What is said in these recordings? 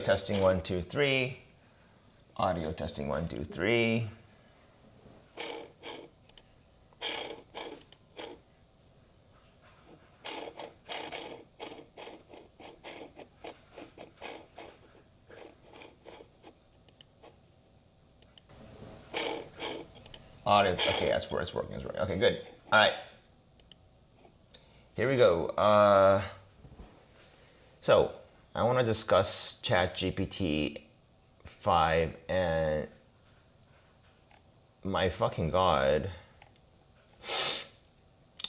Testing 1, 2, 3. Audio testing 1, 2, 3. Audio. Okay, that's where it's working. It's working. Okay, good. All right. Here we go. So I want to discuss chatgpt 5 and my fucking god.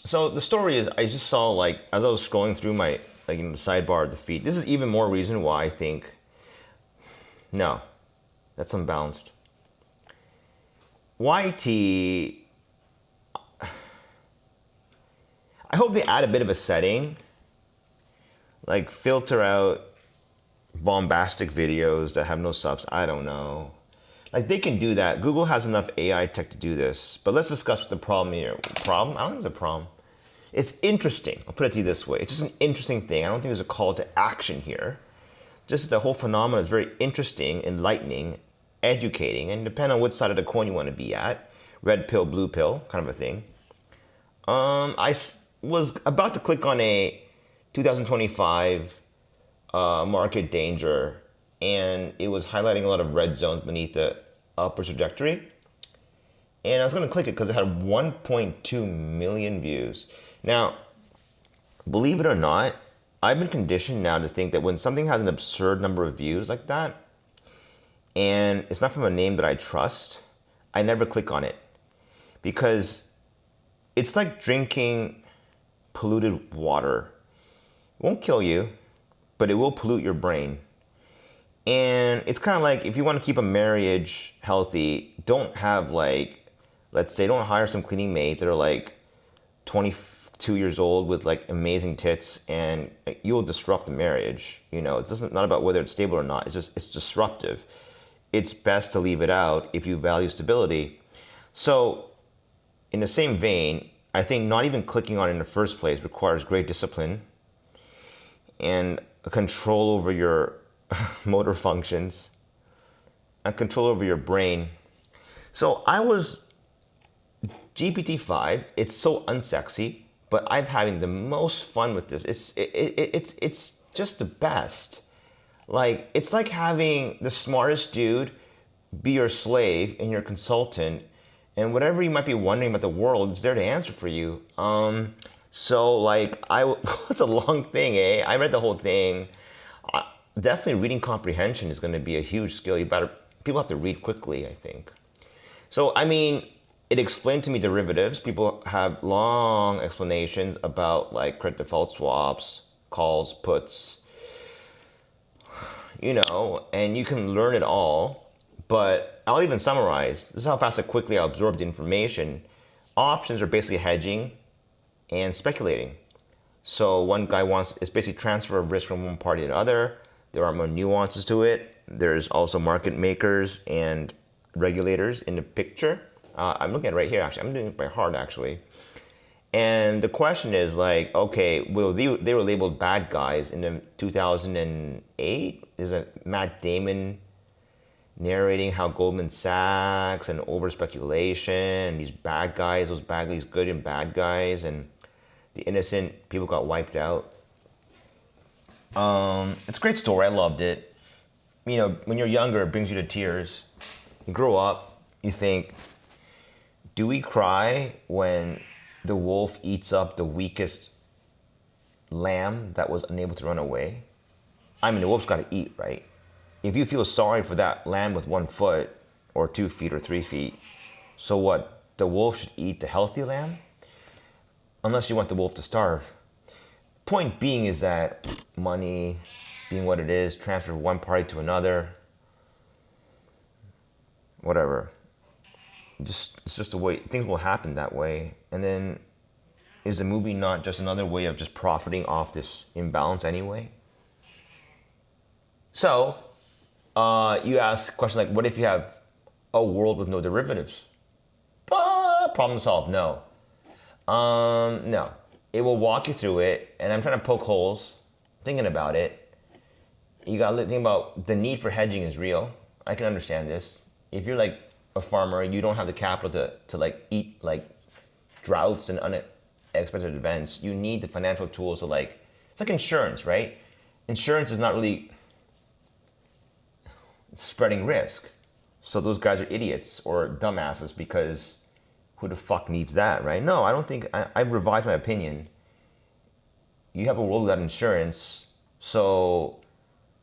So the story is, I just saw, like, as I was scrolling through my, like, in the sidebar of the feed, this is even more reason why I think, no, that's unbalanced. YT, I hope they add a bit of a setting, like filter out bombastic videos that have no subs. I don't know. Like, they can do that. Google has enough AI tech to do this. But let's discuss what the problem here. Problem? I don't think it's a problem. It's interesting. I'll put it to you this way. It's just an interesting thing. I don't think there's a call to action here. Just the whole phenomenon is very interesting, enlightening, educating, and depending on which side of the coin you want to be at, red pill, blue pill, kind of a thing. I was about to click on a 2025 market danger, and it was highlighting a lot of red zones beneath the upper trajectory. And I was going to click it because it had 1.2 million views. Now, believe it or not, I've been conditioned now to think that when something has an absurd number of views like that, and it's not from a name that I trust, I never click on it. Because it's like drinking polluted water. It won't kill you, but it will pollute your brain. And it's kind of like, if you want to keep a marriage healthy, don't have, like, let's say, don't hire some cleaning maids that are like 22 years old with like amazing tits, and you'll disrupt the marriage. You know, it's not about whether it's stable or not. It's disruptive. It's best to leave it out if you value stability. So in the same vein, I think not even clicking on it in the first place requires great discipline and a control over your motor functions and control over your brain. So I was GPT-5. It's so unsexy, but I'm having the most fun with this. It's just the best. Like, it's like having the smartest dude be your slave and your consultant, and whatever you might be wondering about the world, it's there to answer for you. So like, it's a long thing, eh? I read the whole thing. Definitely reading comprehension is going to be a huge skill. People have to read quickly, I think. So, I mean, it explained to me derivatives. People have long explanations about, like, credit default swaps, calls, puts, you know, and you can learn it all. But I'll even summarize. This is how fast and quickly I absorbed the information. Options are basically hedging and speculating. So one guy it's basically transfer of risk from one party to another. There are more nuances to it. There's also market makers and regulators in the picture. I'm looking at it right here, actually. I'm doing it by heart, actually. And the question is, like, okay, well, they were labeled bad guys in the 2008. There's a Matt Damon narrating how Goldman Sachs and over speculation and these bad guys, good and bad guys, and the innocent people got wiped out. It's a great story. I loved it. You know, when you're younger, it brings you to tears. You grow up, you think, do we cry when the wolf eats up the weakest lamb that was unable to run away? I mean, the wolf's got to eat, right? If you feel sorry for that lamb with 1 foot or 2 feet or 3 feet, so what? The wolf should eat the healthy lamb? Unless you want the wolf to starve. Point being is that money being what it is, transfer from one party to another, whatever. It's just the way things will happen that way. And then, is the movie not just another way of just profiting off this imbalance anyway? So, you ask a question like, what if you have a world with no derivatives? Problem solved. No. No. It will walk you through it, and I'm trying to poke holes, thinking about it. You got to think about the need for hedging is real. I can understand this. If you're like a farmer, you don't have the capital to like eat like droughts and unexpected events. You need the financial tools to like, it's like insurance, right? Insurance is not really spreading risk. So those guys are idiots or dumbasses because who the fuck needs that, right? No, I don't think, I revised my opinion. You have a world without insurance, so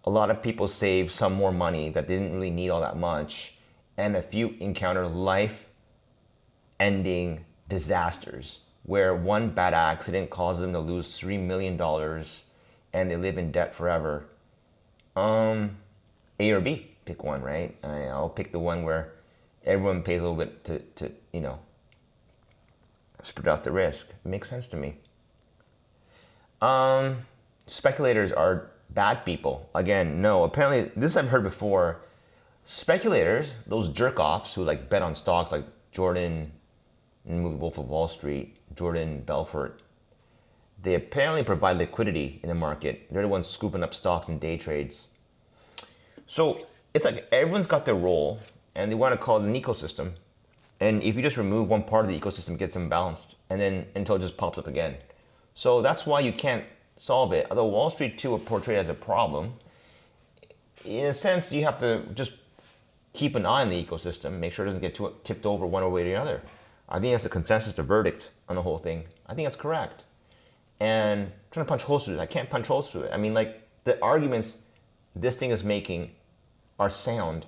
a lot of people save some more money that they didn't really need all that much, and a few encounter life-ending disasters where one bad accident causes them to lose $3 million and they live in debt forever. A or B, pick one, right? I'll pick the one where everyone pays a little bit to spread out the risk. It makes sense to me. Speculators are bad people. Again, no. Apparently, this I've heard before. Speculators, those jerk-offs who like bet on stocks like Jordan in the movie Wolf of Wall Street, Jordan Belfort, they apparently provide liquidity in the market. They're the ones scooping up stocks in day trades. So it's like everyone's got their role and they want to call it an ecosystem. And if you just remove one part of the ecosystem, it gets imbalanced, and then until it just pops up again. So that's why you can't solve it. Although Wall Street too are portrayed as a problem, in a sense, you have to just keep an eye on the ecosystem, make sure it doesn't get too tipped over one way or the other. I think that's a consensus, the verdict on the whole thing. I think that's correct. And I'm trying to punch holes through it. I can't punch holes through it. I mean, like, the arguments this thing is making are sound.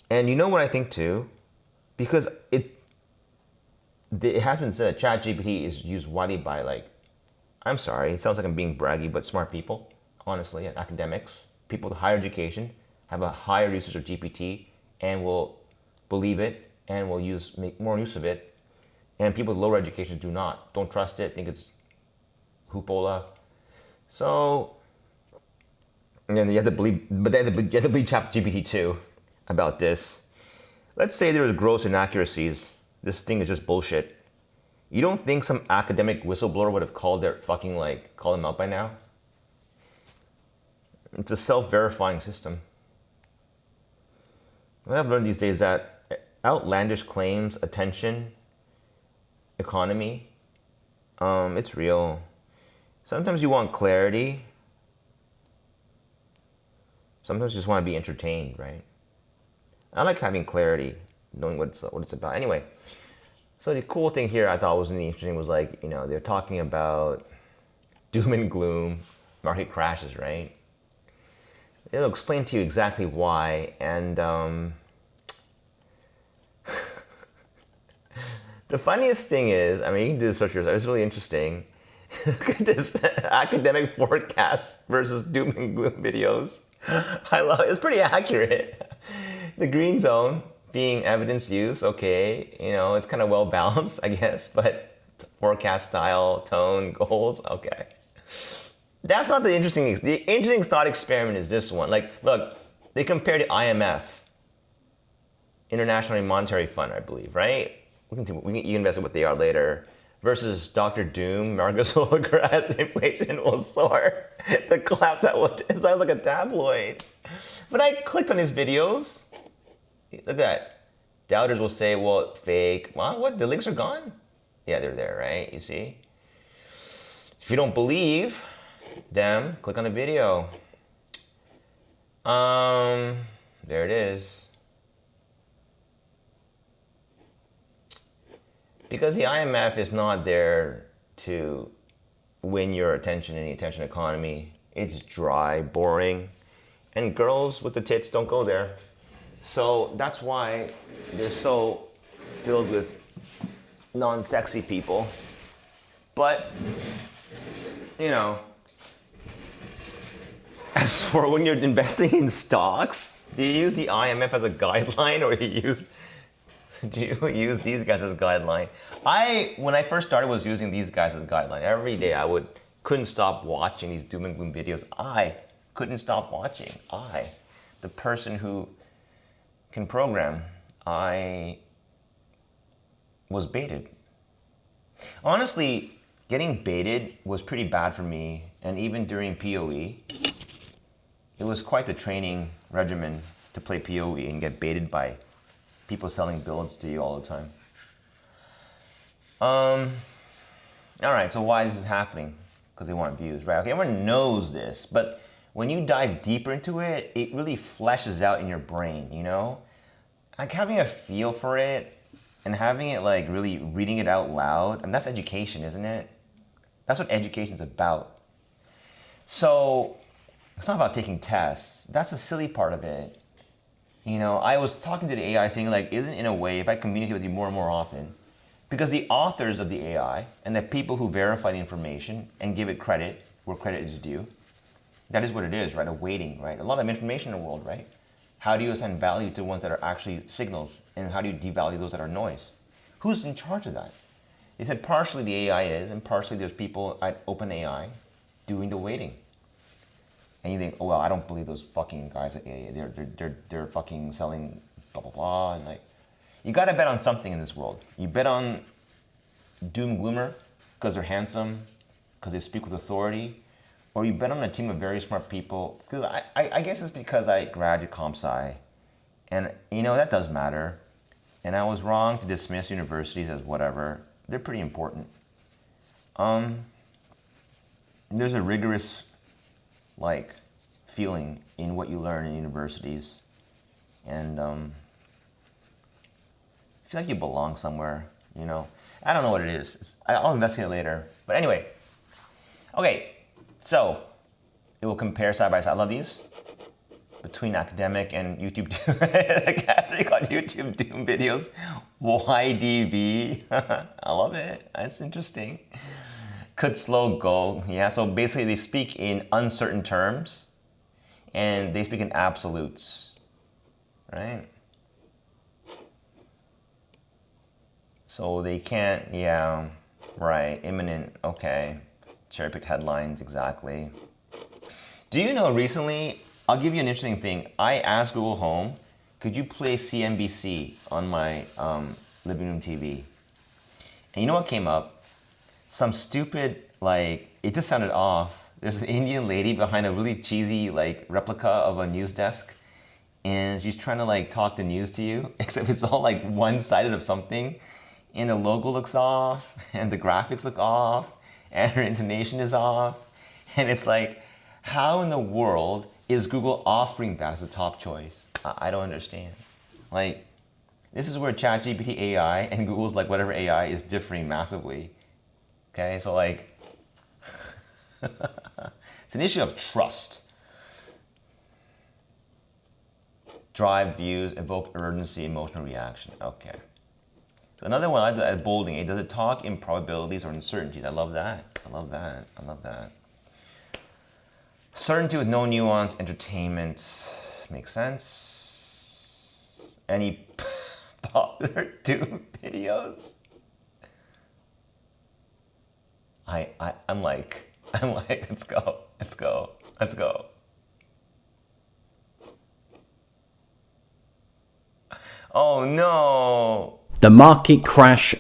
And you know what I think too? Because it has been said that chatgpt is used widely by, like, I'm sorry, it sounds like I'm being braggy, but smart people, honestly, and academics, people with higher education have a higher usage of GPT and will believe it and will make more use of it. And people with lower education do not. Don't trust it, think it's hoopola. So, and then you have to believe, but then you have to believe ChatGPT too about this. Let's say there was gross inaccuracies. This thing is just bullshit. You don't think some academic whistleblower would have called them out by now? It's a self-verifying system. What I've learned these days is that outlandish claims, attention, economy, it's real. Sometimes you want clarity. Sometimes you just want to be entertained, right? I like having clarity, knowing what it's about. Anyway, so the cool thing here I thought was really interesting was, like, they're talking about doom and gloom, market crashes, right? It'll explain to you exactly why. And the funniest thing is, I mean, you can do the search yourself. It's really interesting. Look at this academic forecast versus doom and gloom videos. I love it. It's pretty accurate. The green zone being evidence use, okay, it's kind of well balanced, I guess, but forecast style, tone, goals, okay. That's not the interesting. The interesting thought experiment is this one. Like, look, they compared the IMF, International Monetary Fund, I believe, right? You can investigate what they are later. Versus Dr. Doom, Marcus Holger, as inflation will soar. The collapse that it sounds like a tabloid. But I clicked on his videos. Look at that. Doubters will say, well, fake. Well, what? The links are gone? Yeah, they're there, right? You see? If you don't believe them, click on the video. There it is. Because the IMF is not there to win your attention in the attention economy. It's dry, boring, and girls with the tits don't go there. So that's why they're so filled with non-sexy people. But, as for when you're investing in stocks, do you use the IMF as a guideline, or do you use these guys as a guideline? When I first started, was using these guys as a guideline. Every day couldn't stop watching these doom and gloom videos. I couldn't stop watching. The person who can program, I was baited. Honestly, getting baited was pretty bad for me, and even during POE, it was quite the training regimen to play PoE and get baited by people selling builds to you all the time. All right, so why this is happening? Because they want views, right? Okay, everyone knows this, but when you dive deeper into it, it really fleshes out in your brain, you know? Like having a feel for it and having it like really reading it out loud, and that's education, isn't it? That's what education's about. So it's not about taking tests. That's the silly part of it. You know, I was talking to the AI saying like, isn't in a way, if I communicate with you more and more often, because the authors of the AI and the people who verify the information and give it credit where credit is due, that is what it is, right? A weighting, right? A lot of information in the world, right? How do you assign value to ones that are actually signals, and how do you devalue those that are noise? Who's in charge of that? They said partially the AI is, and partially there's people at OpenAI doing the weighting. And you think, oh well, I don't believe those fucking guys at AI. They're fucking selling blah blah blah, and like, you gotta bet on something in this world. You bet on doom gloomer because they're handsome, because they speak with authority, or you bet on a team of very smart people. Because I guess it's because I graduated comp sci, and you know that does matter. And I was wrong to dismiss universities as whatever. They're pretty important. There's a rigorous like feeling in what you learn in universities, and I feel like you belong somewhere, you know. I don't know what it is. I'll investigate later. But anyway, okay, so it will compare side by side. I love these between academic and YouTube. The category called YouTube Doom videos. YDV. I love it. That's interesting. Could slow go. Yeah, so basically they speak in uncertain terms and they speak in absolutes, right? So they can't, yeah, right, imminent, okay. Cherry-picked headlines, exactly. Do you know recently, I'll give you an interesting thing. I asked Google Home, could you play CNBC on my living room TV? And you know what came up? Some stupid, like, it just sounded off. There's an Indian lady behind a really cheesy, like, replica of a news desk. And she's trying to, like, talk the news to you, except it's all, like, one-sided of something. And the logo looks off, and the graphics look off, and her intonation is off. And it's like, how in the world is Google offering that as a top choice? I don't understand. Like, this is where ChatGPT AI and Google's, like, whatever AI is differing massively. Okay, so like, it's an issue of trust. Drive views, evoke urgency, emotional reaction. Okay. So another one, I like bolding it. Does it talk in probabilities or uncertainties? I love that. I love that. I love that. Certainty with no nuance, entertainment. Makes sense. Any popular Doom videos? I'm like, let's go. Oh no. The market crash.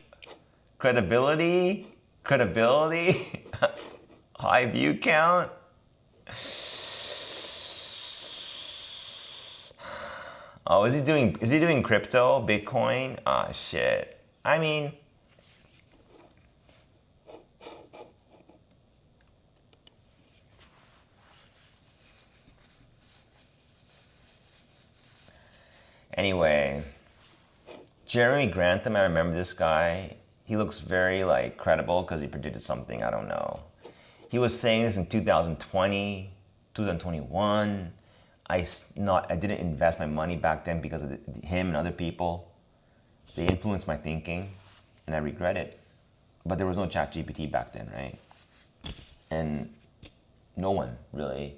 Credibility, high view count. Oh, is he doing crypto, Bitcoin? Ah, shit. I mean, anyway, Jeremy Grantham, I remember this guy. He looks very like credible because he predicted something, I don't know. He was saying this in 2020, 2021. I didn't invest my money back then because of him and other people. They influenced my thinking, and I regret it. But there was no ChatGPT back then, right? And no one really.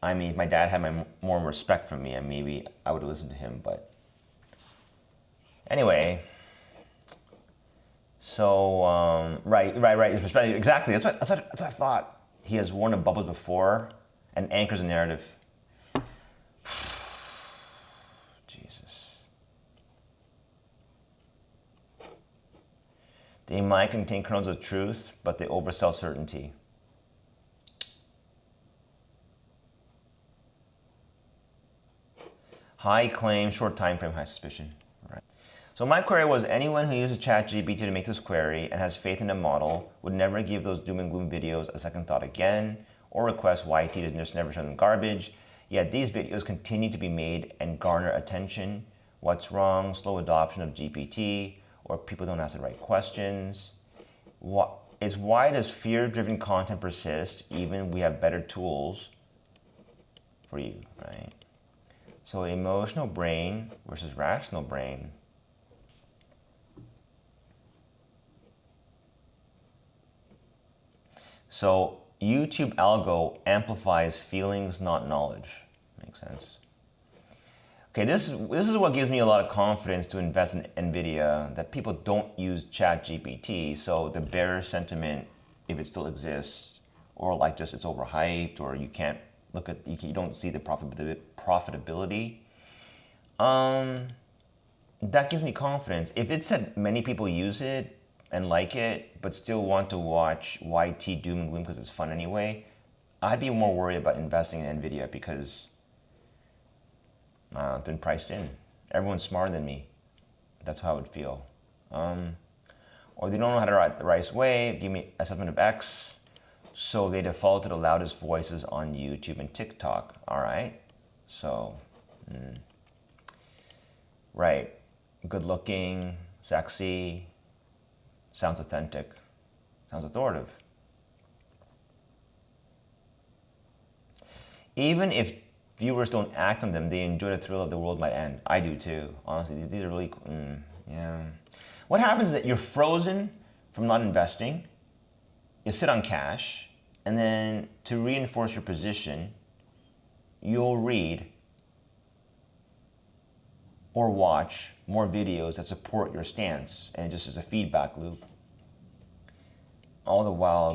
I mean, if my dad had more respect for me, and maybe I would have listened to him. But anyway, so right. Exactly. That's what I thought. He has warned of bubbles before, and anchors a narrative. Jesus. They might contain kernels of truth, but they oversell certainty. High claim, short time frame, high suspicion. All right. So my query was, anyone who uses ChatGPT to make this query and has faith in the model would never give those doom and gloom videos a second thought again, or request YT to just never show them garbage. Yet these videos continue to be made and garner attention. What's wrong? Slow adoption of GPT, or people don't ask the right questions. It's why does fear-driven content persist even we have better tools for you, right? So emotional brain versus rational brain. So YouTube algo amplifies feelings, not knowledge. Makes sense. Okay, this is what gives me a lot of confidence to invest in NVIDIA, that people don't use ChatGPT, so the bearish sentiment, if it still exists, or like just it's overhyped, or you can't look at, you don't see the profitability, that gives me confidence. If it said many people use it and like it, but still want to watch YT doom and gloom because it's fun anyway, I'd be more worried about investing in NVIDIA because it's been priced in. Everyone's smarter than me. That's how I would feel. Or they don't know how to write the right way, give me assessment of X, so they default to the loudest voices on YouTube and TikTok. All right, so, right, good looking, sexy, sounds authentic, sounds authoritative. Even if viewers don't act on them, they enjoy the thrill of the world might end. I do too, honestly. These are really, yeah. What happens is that you're frozen from not investing, you sit on cash, and then to reinforce your position, you'll read or watch more videos that support your stance, and it just is a feedback loop. All the while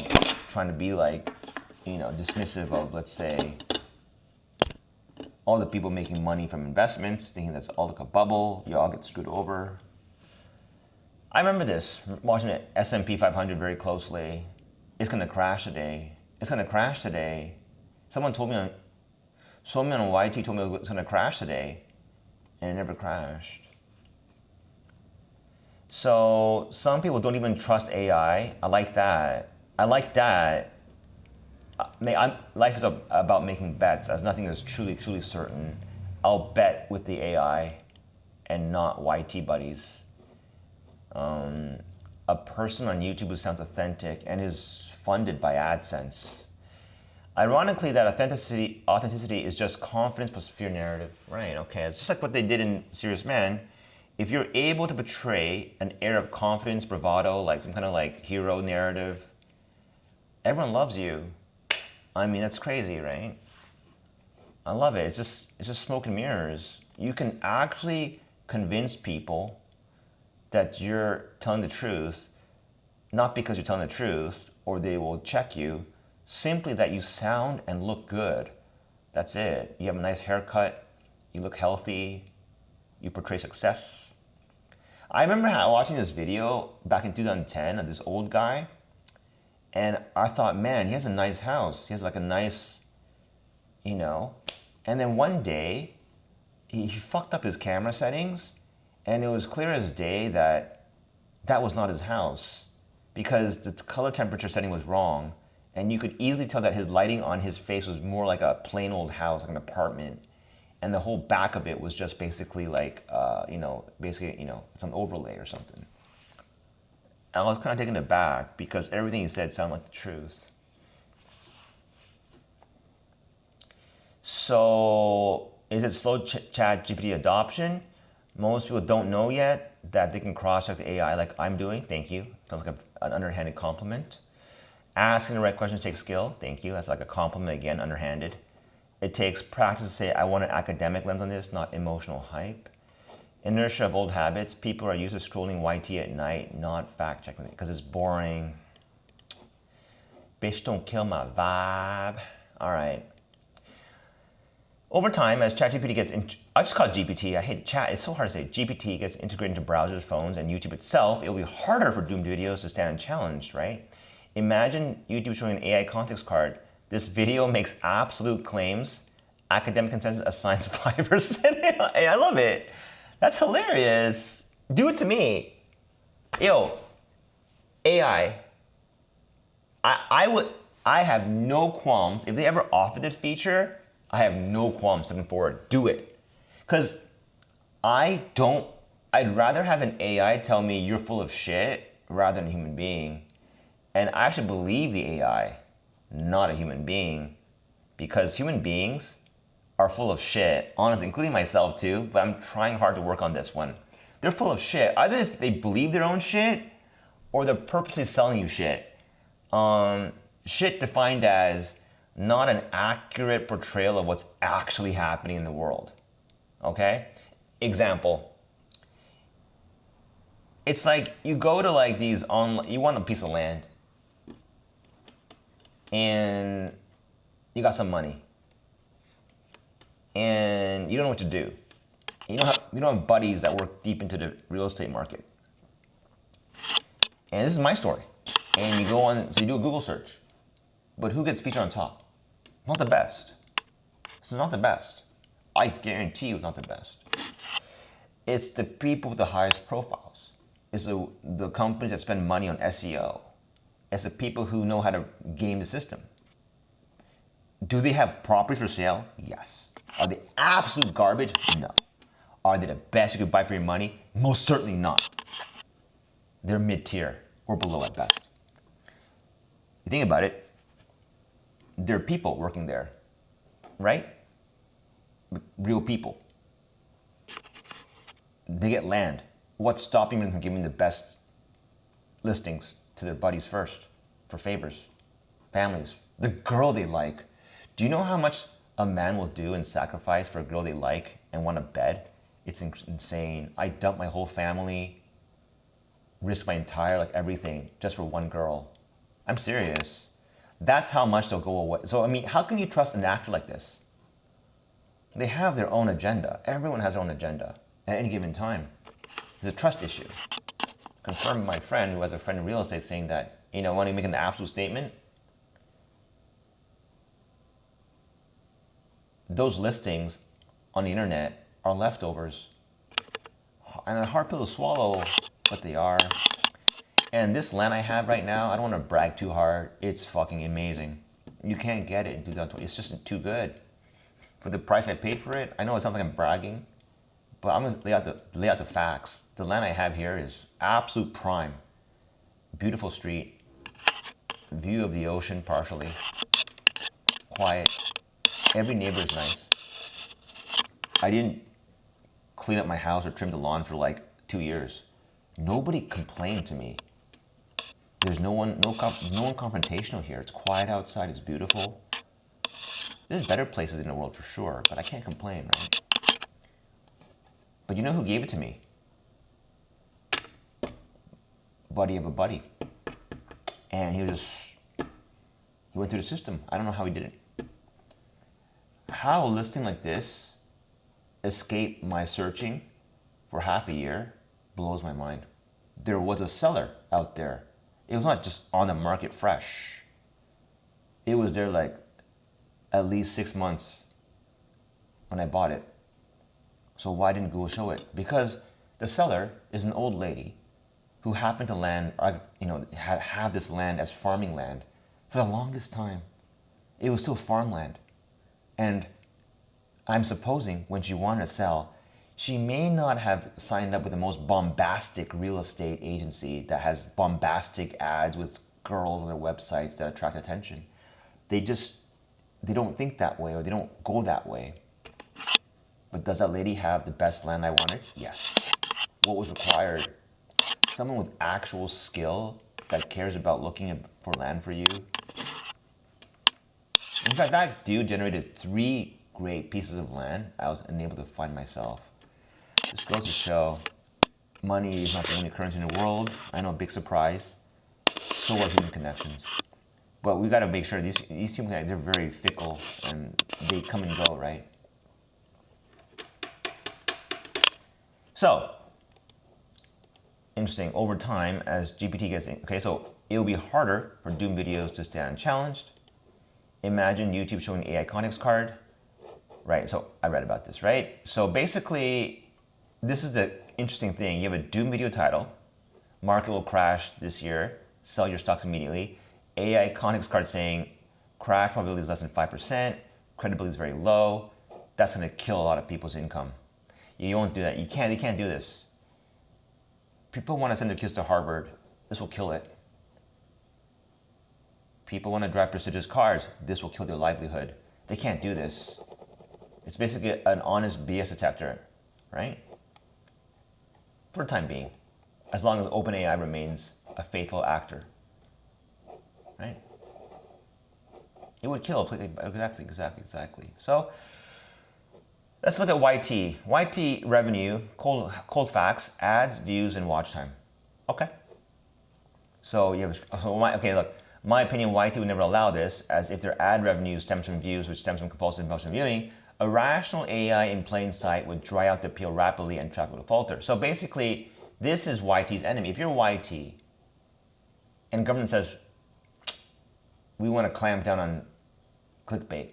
trying to be like, dismissive of, let's say, all the people making money from investments, thinking that's all like a bubble, you all get screwed over. I remember this, watching the S&P 500 very closely. It's gonna crash today. It's gonna crash today. Someone on YT told me it was gonna crash today, and it never crashed. So some people don't even trust AI. I like that. Life is about making bets, as nothing is truly, truly certain. I'll bet with the AI and not YT buddies. A person on YouTube who sounds authentic and is funded by AdSense. Ironically, that authenticity is just confidence plus fear narrative. Right, okay. It's just like what they did in Serious Man. If you're able to portray an air of confidence, bravado, like some kind of like hero narrative, everyone loves you. I mean, that's crazy, right? I love it. It's just smoke and mirrors. You can actually convince people that you're telling the truth, not because you're telling the truth or they will check you, simply that you sound and look good. That's it. You have a nice haircut, you look healthy, you portray success. I remember watching this video back in 2010 of this old guy, and I thought, man, he has a nice house. He has like a nice, and then one day he fucked up his camera settings, and it was clear as day that that was not his house because the color temperature setting was wrong, and you could easily tell that his lighting on his face was more like a plain old house, like an apartment, and the whole back of it was just basically like, it's an overlay or something. I was kind of taken aback because everything he said sounded like the truth. So, is it slow ChatGPT adoption? Most people don't know yet that they can cross-check the AI like I'm doing. Thank you. Sounds like an underhanded compliment. Asking the right questions takes skill. Thank you. That's like a compliment again, underhanded. It takes practice to say, I want an academic lens on this, not emotional hype. Inertia of old habits. People are used to scrolling YT at night, not fact-checking it, because it's boring. Bitch, don't kill my vibe. All right. Over time, as ChatGPT gets I just call it GPT. I hate chat. It's so hard to say. GPT gets integrated into browsers, phones, and YouTube itself. It'll be harder for doomed videos to stand unchallenged, right? Imagine YouTube showing an AI context card. This video makes absolute claims academic consensus assigns 5%. Hey, I love it. That's hilarious. Do it to me. Yo, AI. I have no qualms. If they ever offer this feature, I have no qualms stepping forward. Do it. Because I'd rather have an AI tell me you're full of shit rather than a human being. And I actually believe the AI, not a human being, because human beings are full of shit, honestly, including myself too, but I'm trying hard to work on this one. They're full of shit. Either they believe their own shit or they're purposely selling you shit. Shit defined as not an accurate portrayal of what's actually happening in the world. Okay? Example. It's like you go to like these online, you want a piece of land and you got some money and you don't know what to do. You don't have buddies that work deep into the real estate market. And this is my story. And you go on, so you do a Google search. But who gets featured on top? Not the best. It's not the best. I guarantee you it's not the best. It's the people with the highest profiles. It's the companies that spend money on SEO. It's the people who know how to game the system. Do they have properties for sale? Yes. Are they absolute garbage? No. Are they the best you could buy for your money? Most certainly not. They're mid-tier or below at best. You think about it, there are people working there, right? Real people. They get land. What's stopping them from giving the best listings to their buddies first for favors, families, the girl they like? Do you know how much a man will do and sacrifice for a girl they like and want a bed? It's insane. I dump my whole family, risk my entire, like everything, just for one girl. I'm serious. That's how much they'll go away. So, I mean, how can you trust an actor like this? They have their own agenda. Everyone has their own agenda at any given time. It's a trust issue. Confirmed my friend who has a friend in real estate saying that, when you make an absolute statement, those listings on the internet are leftovers. And a hard pill to swallow, but they are. And this land I have right now, I don't want to brag too hard. It's fucking amazing. You can't get it in 2020. It's just too good. For the price I paid for it, I know it sounds like I'm bragging, but I'm going to lay out the facts. The land I have here is absolute prime. Beautiful street. View of the ocean partially. Quiet. Every neighbor is nice. I didn't clean up my house or trim the lawn for like 2 years. Nobody complained to me. There's no one confrontational here. It's quiet outside. It's beautiful. There's better places in the world for sure, but I can't complain, right? But you know who gave it to me? Buddy of a buddy. And he went through the system. I don't know how he did it. How a listing like this escaped my searching for half a year blows my mind. There was a seller out there. It was not just on the market fresh. It was there like at least 6 months when I bought it. So why didn't Google show it? Because the seller is an old lady who happened to have this land as farming land for the longest time. It was still farmland. And I'm supposing when she wanted to sell, she may not have signed up with the most bombastic real estate agency that has bombastic ads with girls on their websites that attract attention. They don't think that way, or they don't go that way. But does that lady have the best land I wanted? Yes. What was required? Someone with actual skill that cares about looking for land for you. In fact, that dude generated 3 great pieces of land I was unable to find myself. This goes to show money is not the only currency in the world. I know, big surprise. So are human connections. But we got to make sure these human connections, they're very fickle and they come and go, right? So, interesting, over time, as GPT gets in, okay, so it'll be harder for Doom videos to stay unchallenged. Imagine YouTube showing AI context card. right? So I read about this, right? So basically, this is the interesting thing. You have a doom video title. Market will crash this year. Sell your stocks immediately. AI context card saying crash probability is less than 5%. Credibility is very low. That's going to kill a lot of people's income. You won't do that. You can't. They can't do this. People want to send their kids to Harvard. This will kill it. People want to drive prestigious cars. This will kill their livelihood. They can't do this. It's basically an honest BS detector, right? For the time being, as long as OpenAI remains a faithful actor, right? It would kill. Exactly. So let's look at YT. YT revenue, cold facts, ads, views, and watch time. Okay. So you have look. My opinion, YT would never allow this, as if their ad revenue stems from views, which stems from compulsive viewing, a rational AI in plain sight would dry out the appeal rapidly and traffic would falter. So basically, this is YT's enemy. If you're YT and government says, we want to clamp down on clickbait,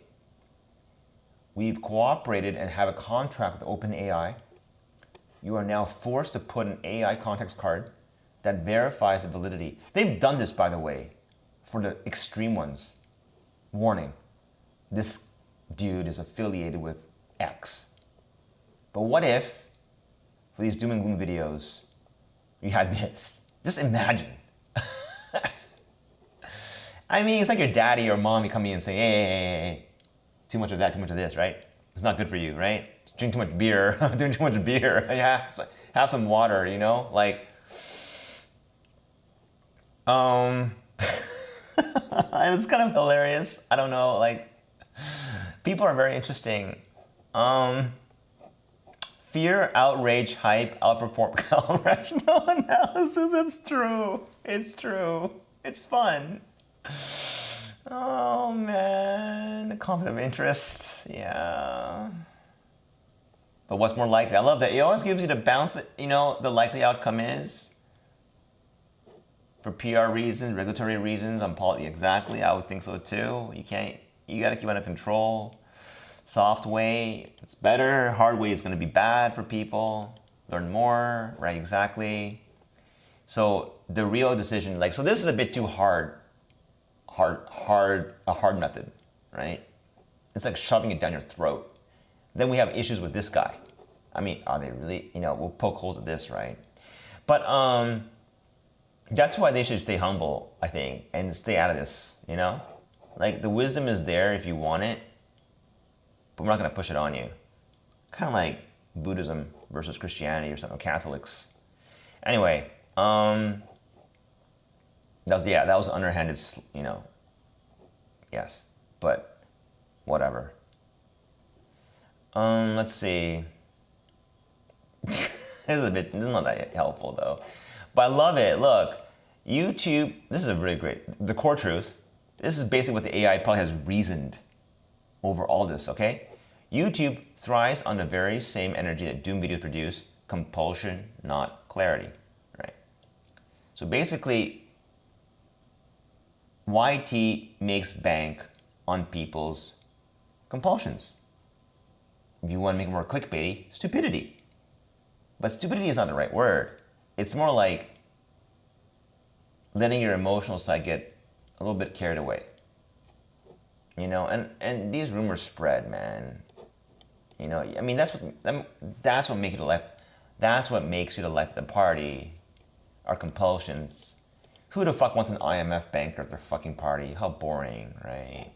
we've cooperated and have a contract with OpenAI, you are now forced to put an AI context card that verifies the validity. They've done this, by the way, for the extreme ones. Warning, this dude is affiliated with X. But what if, for these doom and gloom videos, you had this? Just imagine. I mean, it's like your daddy or mommy coming in and saying, hey, too much of that, too much of this, right? It's not good for you, right? Drink too much beer, doing too much beer. Yeah, so have some water, you know? Like, it's kind of hilarious. I don't know, like, people are very interesting. Fear, outrage, hype, outperform rational analysis. It's true. It's true. It's fun. Oh man, conflict of interest. Yeah. But what's more likely? I love that. It always gives you the bounce that, the likely outcome is. For PR reasons, regulatory reasons, exactly, I would think so too. You gotta keep under control. Soft way, it's better. Hard way is gonna be bad for people. Learn more, right, exactly. So the real decision, so this is a bit too a hard method, right? It's like shoving it down your throat. Then we have issues with this guy. I mean, are they really, we'll poke holes at this, right? But that's why they should stay humble, I think, and stay out of this, Like, the wisdom is there if you want it, but we're not going to push it on you. Kind of like Buddhism versus Christianity or something, Catholics. Anyway, that was underhanded, yes, but whatever. Let's see. This is not that helpful though. But I love it. Look, YouTube, this is a really great, the core truth. This is basically what the AI probably has reasoned over all this, okay? YouTube thrives on the very same energy that doom videos produce, compulsion, not clarity, right? So basically, YT makes bank on people's compulsions. If you want to make it more clickbaity, stupidity. But stupidity is not the right word. It's more like letting your emotional side get a little bit carried away. And these rumors spread, man. I mean, that's what makes you the left. That's what makes you the left of the party. Our compulsions. Who the fuck wants an IMF banker at their fucking party? How boring, right?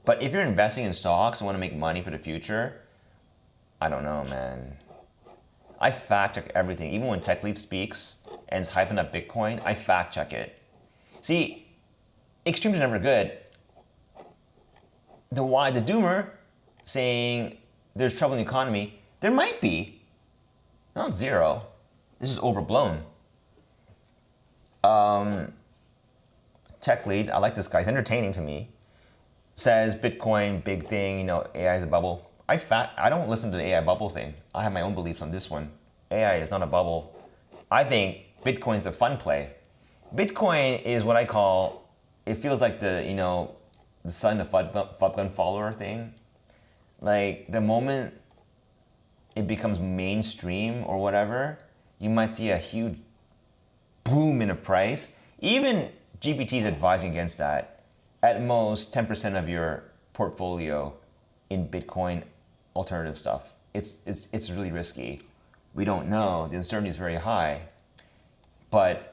But if you're investing in stocks and want to make money for the future, I don't know, man. I fact check everything. Even when Tech Lead speaks and is hyping up Bitcoin, I fact check it. See, extremes are never good. The doomer saying there's trouble in the economy, there might be. Not zero. This is overblown. Tech Lead, I like this guy. He's entertaining to me. Says Bitcoin, big thing, AI is a bubble. I don't listen to the AI bubble thing. I have my own beliefs on this one. AI is not a bubble. I think Bitcoin's a fun play. Bitcoin is what I call, it feels like the the selling the FUD gun follower thing, like the moment it becomes mainstream or whatever, you might see a huge boom in the price. Even GPT is advising against that. At most 10% of your portfolio in Bitcoin alternative stuff. It's really risky. We don't know. The uncertainty is very high. But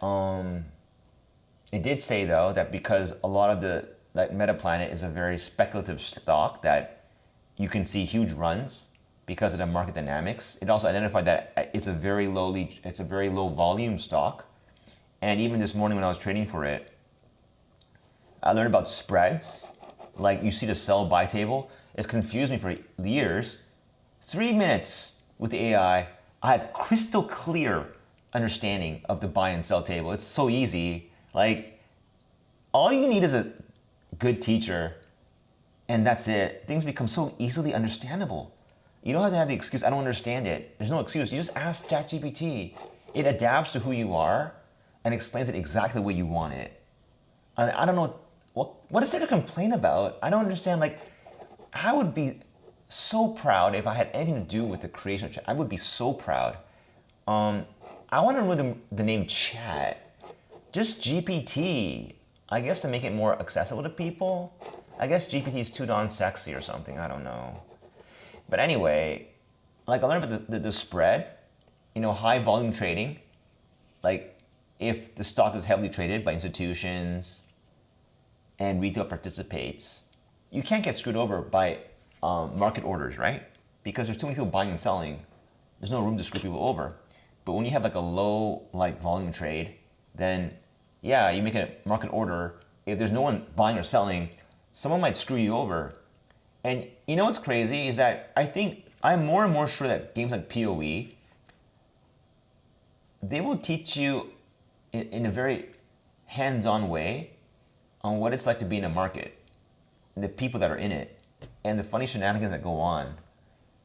it did say though that because a lot of the like MetaPlanet is a very speculative stock that you can see huge runs because of the market dynamics. It also identified that it's a very low volume stock. And even this morning when I was trading for it, I learned about spreads. Like you see the sell buy table. It's confused me for years. 3 minutes with the AI, I have crystal clear understanding of the buy and sell table. It's so easy. Like all you need is a good teacher and that's it. Things become so easily understandable. You don't have to have the excuse, I don't understand it. There's no excuse. You just ask ChatGPT. It adapts to who you are and explains it exactly the way you want it. I don't know, what is there to complain about? I don't understand, like, I would be so proud if I had anything to do with the creation of Chat. I would be so proud. I want to remove the name Chat. Just GPT, I guess to make it more accessible to people. I guess GPT is too non-sexy or something, I don't know. But anyway, like I learned about the spread, high volume trading, like if the stock is heavily traded by institutions and retail participates, you can't get screwed over by market orders, right? Because there's too many people buying and selling. There's no room to screw people over. But when you have like a low volume trade, then yeah, you make a market order. If there's no one buying or selling, someone might screw you over. And you know what's crazy is that I think I'm more and more sure that games like PoE, they will teach you in a very hands-on way on what it's like to be in a market, the people that are in it, and the funny shenanigans that go on.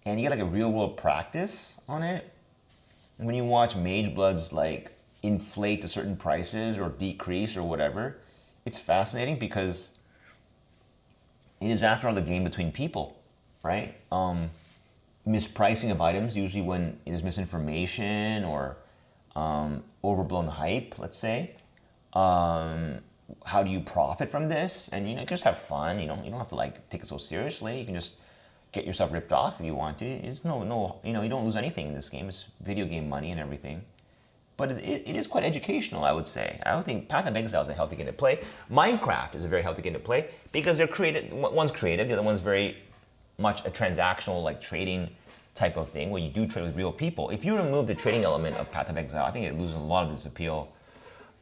And you get like a real-world practice on it. When you watch Mage Bloods like inflate to certain prices or decrease or whatever, it's fascinating because it is after all the game between people, right? Mispricing of items, usually when there's misinformation or overblown hype, let's say. How do you profit from this? And just have fun. You don't have to like take it so seriously. You can just get yourself ripped off if you want to. It's no, you don't lose anything in this game. It's video game money and everything. But it is quite educational, I would say. I would think Path of Exile is a healthy game to play. Minecraft is a very healthy game to play because they're creative. One's creative, the other one's very much a transactional, like trading type of thing where you do trade with real people. If you remove the trading element of Path of Exile, I think it loses a lot of its appeal.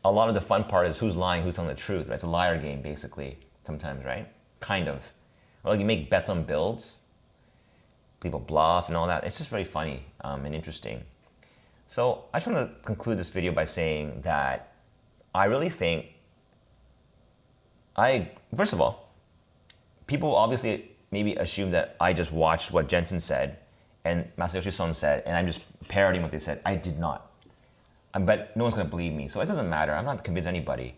A lot of the fun part is who's lying, who's telling the truth, right? It's a liar game, basically, sometimes, right? Kind of. Or like you make bets on builds, people bluff and all that. It's just very funny and interesting. So I just want to conclude this video by saying that I really think first of all, people obviously maybe assume that I just watched what Jensen said and Masayoshi Son said, and I'm just parroting what they said. I did not. But no one's going to believe me, so it doesn't matter. I'm not convinced anybody.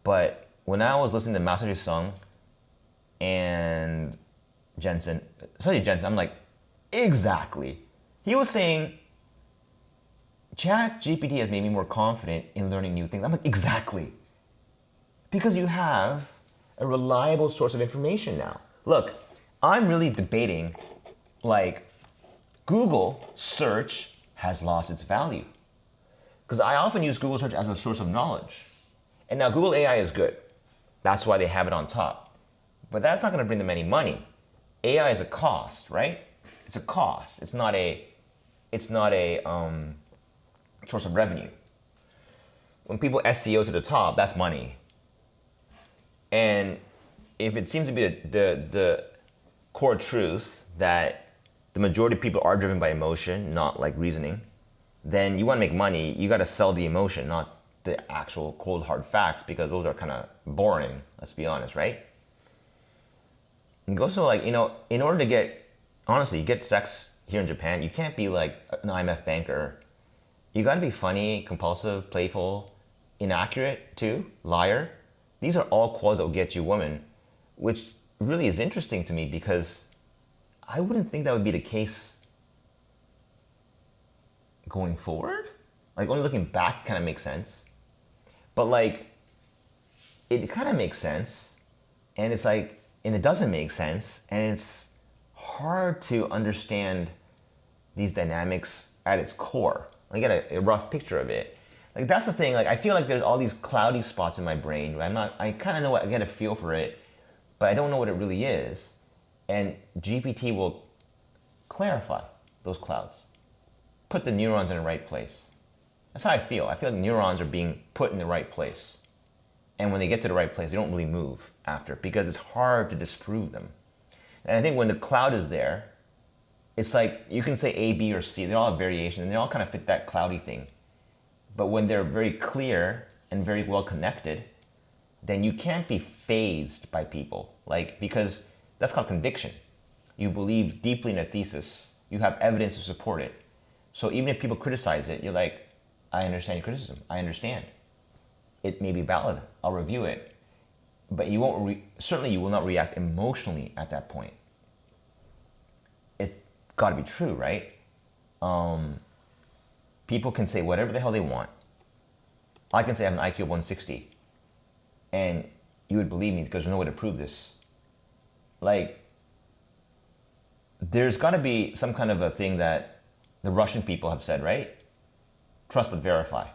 But when I was listening to Masayoshi Son and Jensen, especially Jensen, I'm like, exactly. He was saying, ChatGPT has made me more confident in learning new things. I'm like, exactly. Because you have a reliable source of information now. Look, I'm really debating, like, Google search has lost its value. Because I often use Google search as a source of knowledge. And now Google AI is good. That's why they have it on top. But that's not going to bring them any money. AI is a cost, right? It's a cost. It's not a source of revenue. When people SEO to the top, that's money. And if it seems to be the core truth that the majority of people are driven by emotion, not like reasoning, then you want to make money, you got to sell the emotion, not the actual cold hard facts, because those are kind of boring, let's be honest, right? And also, like, in order to get sex here in Japan, you can't be like an IMF banker. You got to be funny, compulsive, playful, inaccurate too, liar. These are all qualities that will get you women, which really is interesting to me because I wouldn't think that would be the case going forward. Like only looking back kind of makes sense. But like it kind of makes sense. And it's like, and it doesn't make sense. And it's hard to understand these dynamics at its core. I get a rough picture of it. Like that's the thing. Like I feel like there's all these cloudy spots in my brain. Right? I kind of know I get a feel for it, but I don't know what it really is. And GPT will clarify those clouds, put the neurons in the right place. That's how I feel. I feel like neurons are being put in the right place. And when they get to the right place, they don't really move after because it's hard to disprove them. And I think when the cloud is there, it's like you can say A, B, or C. They all have variations and they all kind of fit that cloudy thing. But when they're very clear and very well connected, then you can't be fazed by people. Like, because that's called conviction. You believe deeply in a thesis. You have evidence to support it. So even if people criticize it, you're like, I understand your criticism. I understand. It may be valid. I'll review it. But you won't, certainly you will not react emotionally at that point. It's got to be true, right? People can say whatever the hell they want. I can say I have an IQ of 160. And you would believe me because there's no way to prove this. Like, there's got to be some kind of a thing that the Russian people have said, right? Trust but verify.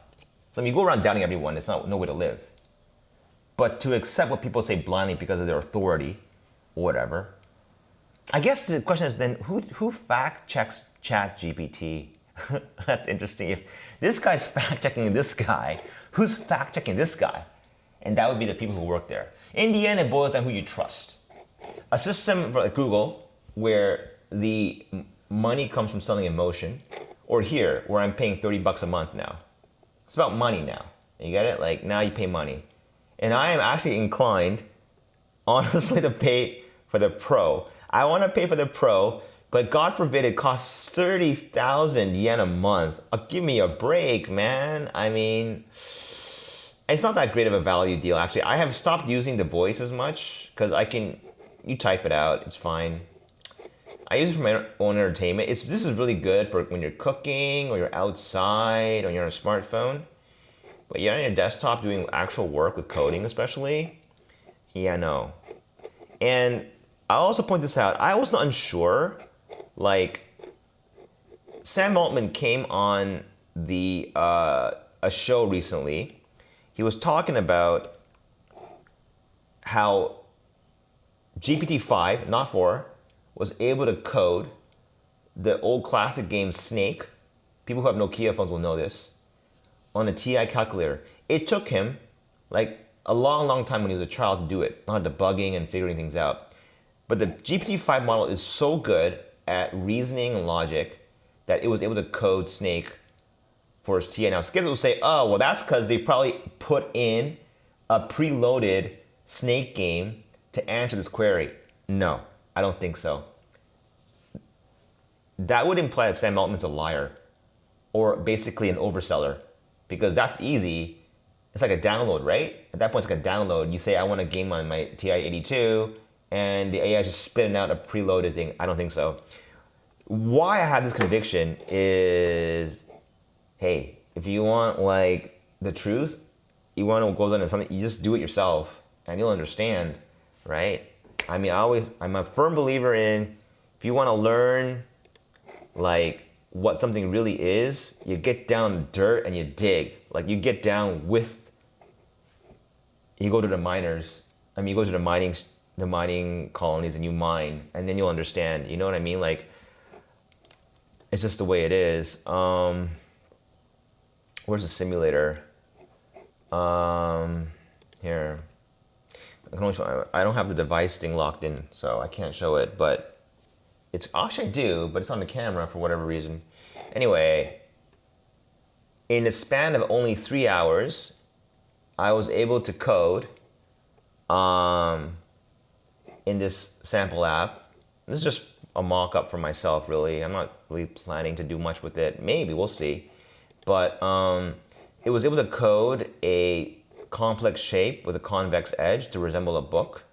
So I mean, you go around doubting everyone, it's not no way to live. But to accept what people say blindly because of their authority or whatever, I guess the question is then who fact checks ChatGPT? That's interesting. If this guy's fact checking this guy, who's fact checking this guy? And that would be the people who work there. In the end, it boils down who you trust. A system like Google where the money comes from selling emotion, or here where I'm paying $30 a month now. It's about money now. You get it? Like now you pay money. And I am actually inclined, honestly, to pay for the Pro. I want to pay for the Pro, but God forbid it costs 30,000 yen a month. Give me a break, man. I mean, it's not that great of a value deal, actually. I have stopped using the voice as much because you type it out, it's fine. I use it for my own entertainment. This is really good for when you're cooking or you're outside or you're on a smartphone. But you're on your desktop doing actual work with coding especially. Yeah, no. And I'll also point this out. I was not unsure. Like, Sam Altman came on a show recently. He was talking about how GPT-5, not 4, was able to code the old classic game Snake. People who have Nokia phones will know this. On a TI calculator. It took him like a long, long time when he was a child to do it. Not debugging and figuring things out. But the GPT-5 model is so good at reasoning and logic that it was able to code Snake for his TI. Now, skeptics will say, oh, well, that's because they probably put in a preloaded Snake game to answer this query. No, I don't think so. That would imply that Sam Altman's a liar or basically an overseller because that's easy. It's like a download, right? At that point, it's like a download. You say, I want a game on my TI-82 and the AI is just spitting out a preloaded thing. I don't think so. Why I have this conviction is, hey, if you want like the truth, you want what goes on in something, you just do it yourself and you'll understand, right? I mean, I'm a firm believer in if you want to learn like what something really is, you get down in the dirt and you dig. Like you get down you go to the miners. I mean, you go to the mining colonies and you mine, and then you'll understand. You know what I mean? Like, it's just the way it is. Where's the simulator? Here. I can only show, I don't have the device thing locked in, so I can't show it, but it's, actually I do, but it's on the camera for whatever reason. Anyway, in a span of only 3 hours, I was able to code in this sample app. This is just a mock-up for myself, really. I'm not really planning to do much with it. Maybe, we'll see. But it was able to code a complex shape with a convex edge to resemble a book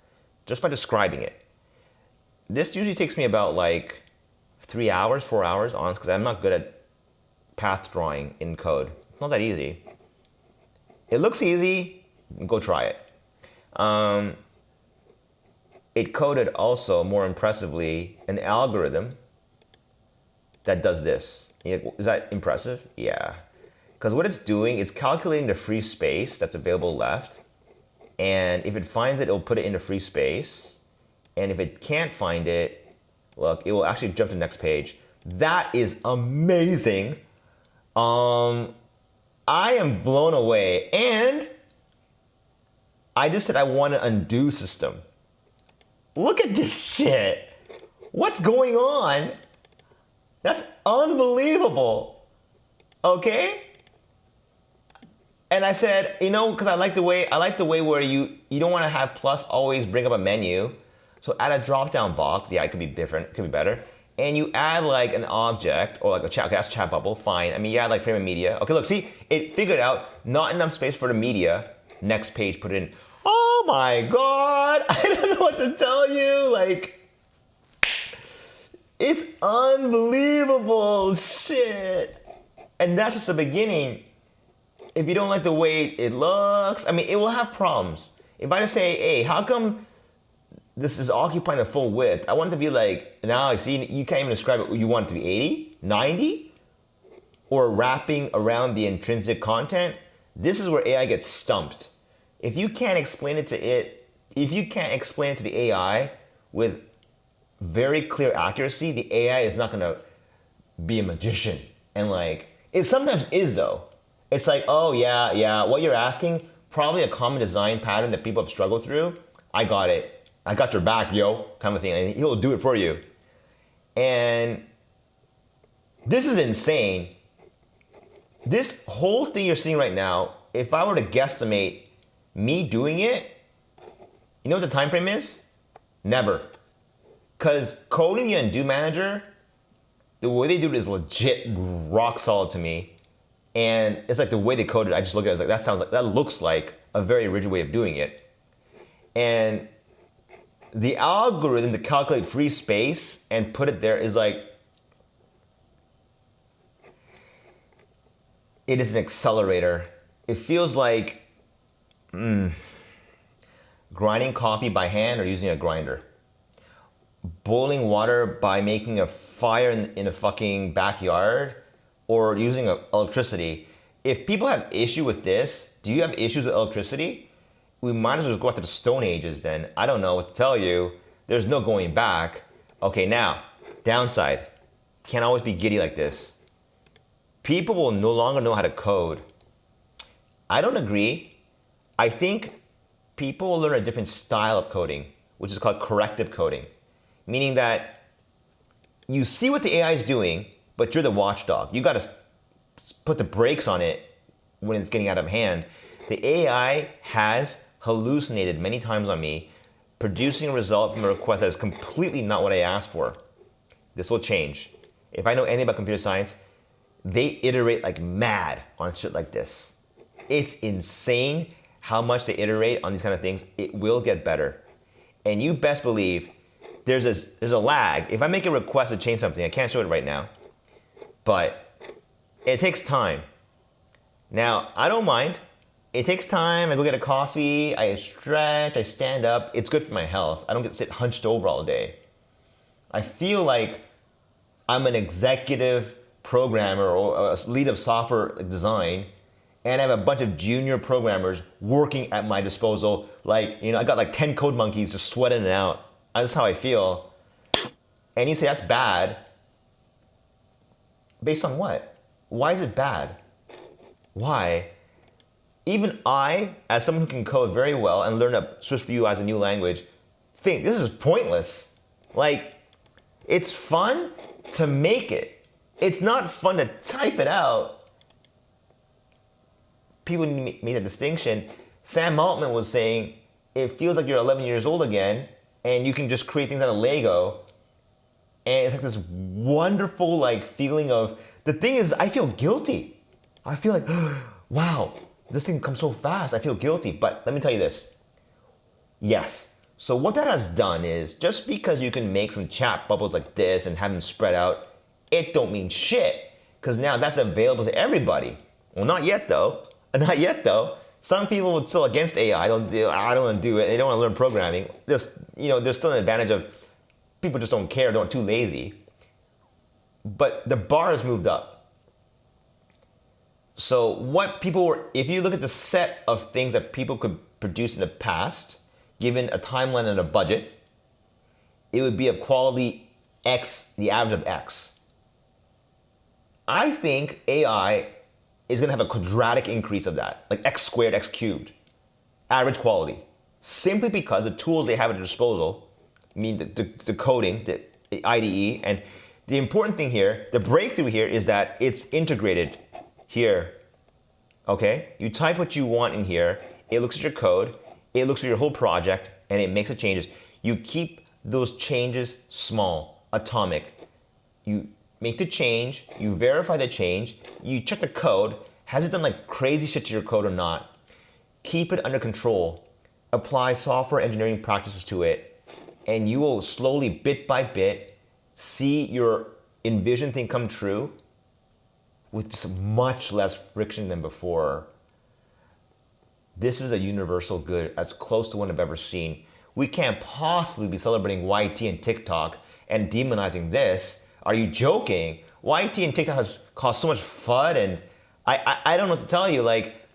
just by describing it. This usually takes me about like 3 hours, 4 hours, honest, because I'm not good at path drawing in code. It's not that easy. It looks easy. Go try it. It coded also, more impressively, an algorithm that does this. Is that impressive? Yeah. Because what it's doing, it's calculating the free space that's available left. And if it finds it, it'll put it into free space. And if it can't find it, look, it will actually jump to the next page. That is amazing. I am blown away. And I just said I want an undo system. Look at this shit. What's going on? That's unbelievable. Okay? And I said, because I like the way where you don't want to have plus always bring up a menu. So add a drop-down box. Yeah, it could be different, it could be better. And you add like an object or like a chat. Okay, that's chat bubble. Fine. I mean, you add like frame of media. Okay, look, see, it figured out not enough space for the media. Next page, put it in. Oh my God, I don't know what to tell you. Like, it's unbelievable shit. And that's just the beginning. If you don't like the way it looks, I mean, it will have problems. If I just say, hey, how come this is occupying the full width? I want it to be like, now I see, you can't even describe it. You want it to be 80, 90, or wrapping around the intrinsic content. This is where AI gets stumped. If you can't explain it to the AI with very clear accuracy, the AI is not gonna be a magician. And like, it sometimes is though. It's like, oh yeah, what you're asking, probably a common design pattern that people have struggled through. I got it. I got your back, yo, kind of thing. And he'll do it for you. And this is insane. This whole thing you're seeing right now, if I were to guesstimate me doing it, you know what the time frame is? Never. Because coding the undo manager, the way they do it is legit rock solid to me. And it's like the way they code it, I just look at it, I was like, that looks like a very rigid way of doing it. And the algorithm to calculate free space and put it there is like, it is an accelerator. It feels like grinding coffee by hand or using a grinder. Boiling water by making a fire in a fucking backyard or using electricity. If people have issue with this, do you have issues with electricity? We might as well just go out to the Stone Ages then. I don't know what to tell you. There's no going back. Okay, now, downside. Can't always be giddy like this. People will no longer know how to code. I don't agree. I think people will learn a different style of coding, which is called corrective coding. Meaning that you see what the AI is doing, but you're the watchdog. You got to put the brakes on it when it's getting out of hand. The AI has hallucinated many times on me, producing a result from a request that is completely not what I asked for. This will change. If I know anything about computer science, they iterate like mad on shit like this. It's insane how much they iterate on these kind of things. It will get better. And you best believe there's a lag. If I make a request to change something, I can't show it right now, but it takes time. Now, I don't mind. It takes time. I go get a coffee, I stretch, I stand up. It's good for my health. I don't get to sit hunched over all day. I feel like I'm an executive programmer or a lead of software design, and I have a bunch of junior programmers working at my disposal. Like, I got like 10 code monkeys just sweating it out. That's how I feel. And you say that's bad. Based on what? Why is it bad? Why? Even I, as someone who can code very well and learn a Swift UI as a new language, think this is pointless. Like, it's fun to make it. It's not fun to type it out. People need to make that distinction. Sam Altman was saying, it feels like you're 11 years old again, and you can just create things out of Lego. And it's like this wonderful like feeling of, the thing is, I feel guilty. I feel like, wow, this thing comes so fast. I feel guilty. But let me tell you this. Yes, So what that has done is, just because you can make some chat bubbles like this and have them spread out, it don't mean shit. Because now that's available to everybody. Well, not yet though. Not yet though. Some people are still against AI. I don't want to do it. They don't want to learn programming. There's still an advantage of people just don't care. They're too lazy. But the bar has moved up. So what people were, if you look at the set of things that people could produce in the past, given a timeline and a budget, it would be of quality X, the average of X. I think AI is gonna have a quadratic increase of that, like X squared, X cubed, average quality, simply because the tools they have at their disposal, I mean the coding, the IDE, and the important thing here, the breakthrough here is that it's integrated here, okay? You type what you want in here, it looks at your code, it looks at your whole project, and it makes the changes. You keep those changes small, atomic. You make the change, you verify the change, you check the code, has it done like crazy shit to your code or not? Keep it under control. Apply software engineering practices to it, and you will slowly, bit by bit, see your envisioned thing come true with just much less friction than before. This is a universal good, as close to one I've ever seen. We can't possibly be celebrating YT and TikTok and demonizing this. Are you joking? YT and TikTok has caused so much FUD, and I don't know what to tell you. Like,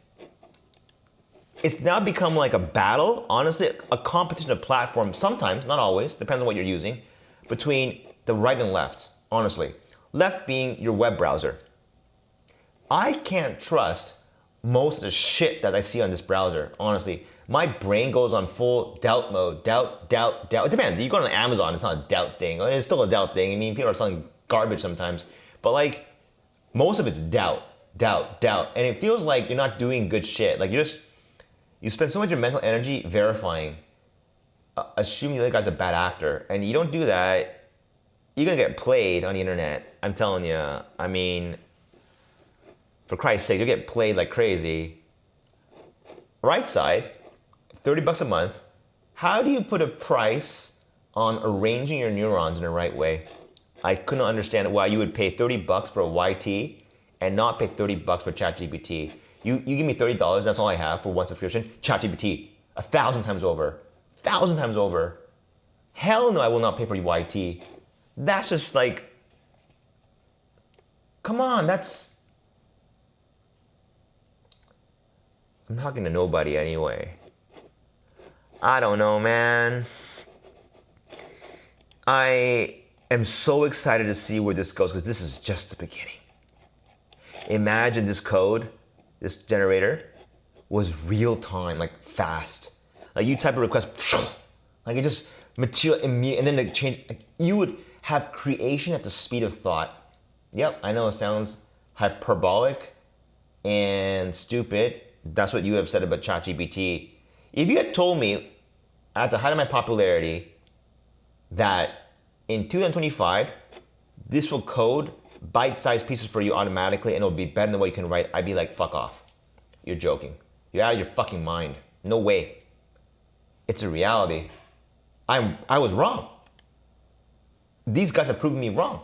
it's now become like a battle, honestly, a competition of platforms, sometimes, not always, depends on what you're using, between the right and left, honestly. Left being your web browser. I can't trust most of the shit that I see on this browser, honestly. My brain goes on full doubt mode, doubt. It depends. You go on Amazon, it's not a doubt thing. It's still a doubt thing. I mean, people are selling garbage sometimes. But like, most of it's doubt. And it feels like you're not doing good shit. Like you spend so much of your mental energy verifying, assuming the other guy's a bad actor. And you don't do that, you're gonna get played on the internet. I'm telling you. I mean, for Christ's sake, you'll get played like crazy. Right side, $30 a month. How do you put a price on arranging your neurons in the right way? I couldn't understand why you would pay $30 for a YT and not pay $30 for chatgpt. You give me $30, that's all I have for one subscription. ChatGPT, 1,000 times over. 1,000 times over. Hell no, I will not pay for YT. That's just like, come on, I'm talking to nobody anyway. I don't know, man. I am so excited to see where this goes, because this is just the beginning. Imagine this code, this generator, was real time, like fast. Like you type a request, like it just material immediate, and then the change. Like you would have creation at the speed of thought. Yep, I know it sounds hyperbolic and stupid. That's what you have said about ChatGPT. If you had told me at the height of my popularity that in 2025, this will code bite-sized pieces for you automatically and it'll be better than what you can write, I'd be like, fuck off. You're joking. You're out of your fucking mind. No way. It's a reality. I was wrong. These guys have proven me wrong.